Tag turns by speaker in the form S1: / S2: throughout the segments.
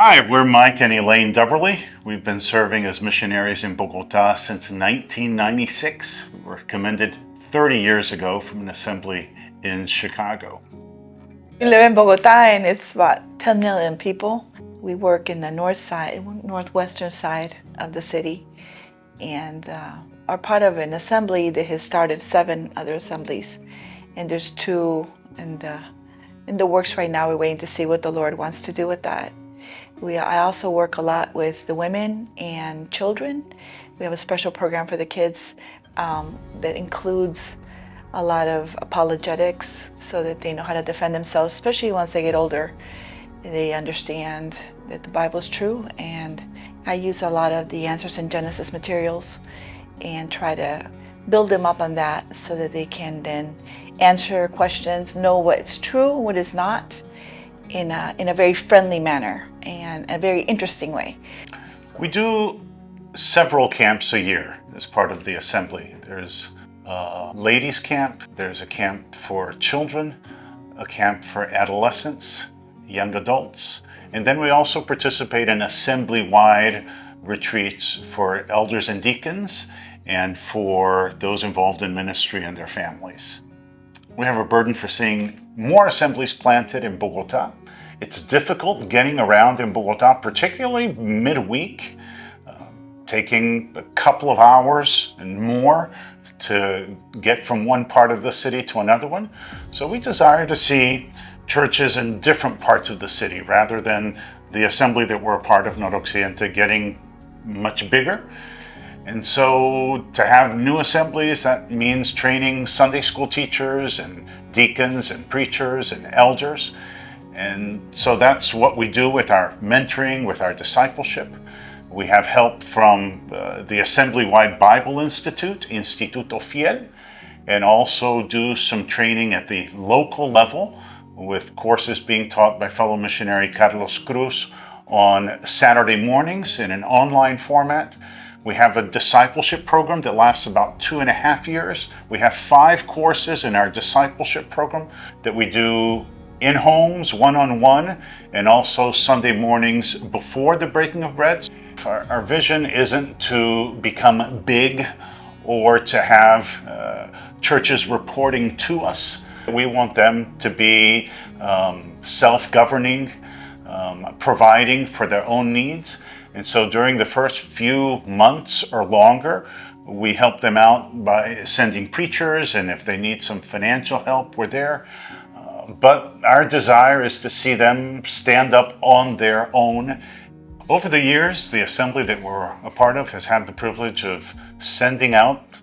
S1: Hi, we're Mike and Elaine Dubberly. We've been serving as missionaries in Bogotá since 1996. We were commended 30 years ago from an assembly in Chicago.
S2: We live in Bogotá and it's about 10 million people. We work in the northwestern side of the city, and are part of an assembly that has started 7 other assemblies. And there's 2 in the works right now. We're waiting to see what the Lord wants to do with that. I also work a lot with the women and children. We have a special program for the kids that includes a lot of apologetics so that they know how to defend themselves, especially once they get older. They understand that the Bible is true, and I use a lot of the Answers in Genesis materials and try to build them up on that so that they can then answer questions, know what's true, what is not, in a very friendly manner and a very interesting way.
S1: We do several camps a year as part of the assembly. There's a ladies' camp, there's a camp for children, a camp for adolescents, young adults, and then we also participate in assembly-wide retreats for elders and deacons and for those involved in ministry and their families. We have a burden for seeing more assemblies planted in Bogotá. It's difficult getting around in Bogotá, particularly midweek, taking a couple of hours and more to get from one part of the city to another one. So we desire to see churches in different parts of the city rather than the assembly that we're a part of, Noroccidente, getting much bigger. And so to have new assemblies, that means training Sunday school teachers and deacons and preachers and elders. And so that's what we do with our mentoring, with our discipleship. We have help from the Assembly-wide Bible Institute, Instituto Fiel, and also do some training at the local level with courses being taught by fellow missionary Carlos Cruz on Saturday mornings in an online format. We have a discipleship program that lasts about 2.5 years. We have 5 courses in our discipleship program that we do in homes, one-on-one, and also Sunday mornings before the breaking of bread. Our vision isn't to become big or to have churches reporting to us. We want them to be self-governing, providing for their own needs. And so during the first few months or longer, we help them out by sending preachers, and if they need some financial help, we're there. But our desire is to see them stand up on their own. Over the years, the assembly that we're a part of has had the privilege of sending out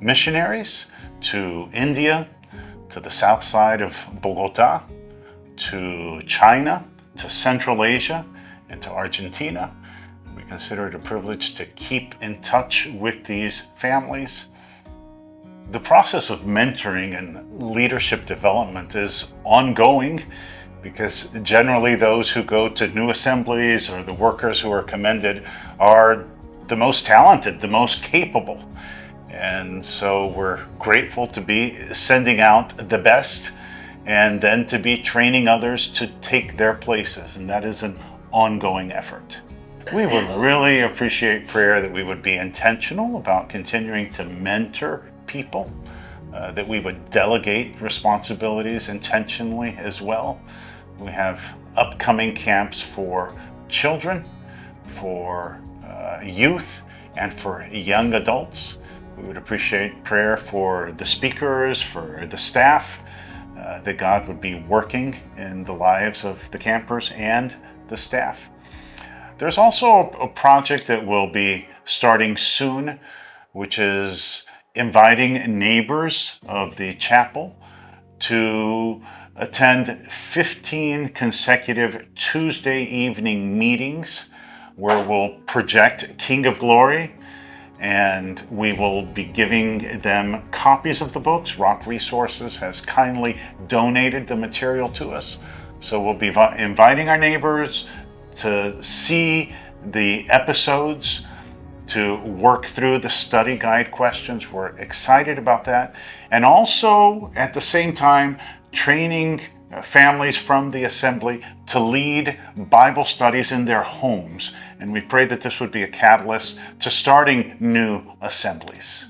S1: missionaries to India, to the south side of Bogotá, to China, to Central Asia, and to Argentina. We consider it a privilege to keep in touch with these families. The process of mentoring and leadership development is ongoing because generally those who go to new assemblies or the workers who are commended are the most talented, the most capable. And so we're grateful to be sending out the best and then to be training others to take their places, and that is an ongoing effort. We would really appreciate prayer that we would be intentional about continuing to mentor people, that we would delegate responsibilities intentionally as well. We have upcoming camps for children, for youth, and for young adults. We would appreciate prayer for the speakers, for the staff, that God would be working in the lives of the campers and the staff. There's also a project that will be starting soon, which is inviting neighbors of the chapel to attend 15 consecutive Tuesday evening meetings where we'll project King of Glory, and we will be giving them copies of the books. Rock Resources has kindly donated the material to us. So we'll be inviting our neighbors to see the episodes, to work through the study guide questions. We're excited about that. And also, at the same time, training families from the assembly to lead Bible studies in their homes. And we pray that this would be a catalyst to starting new assemblies.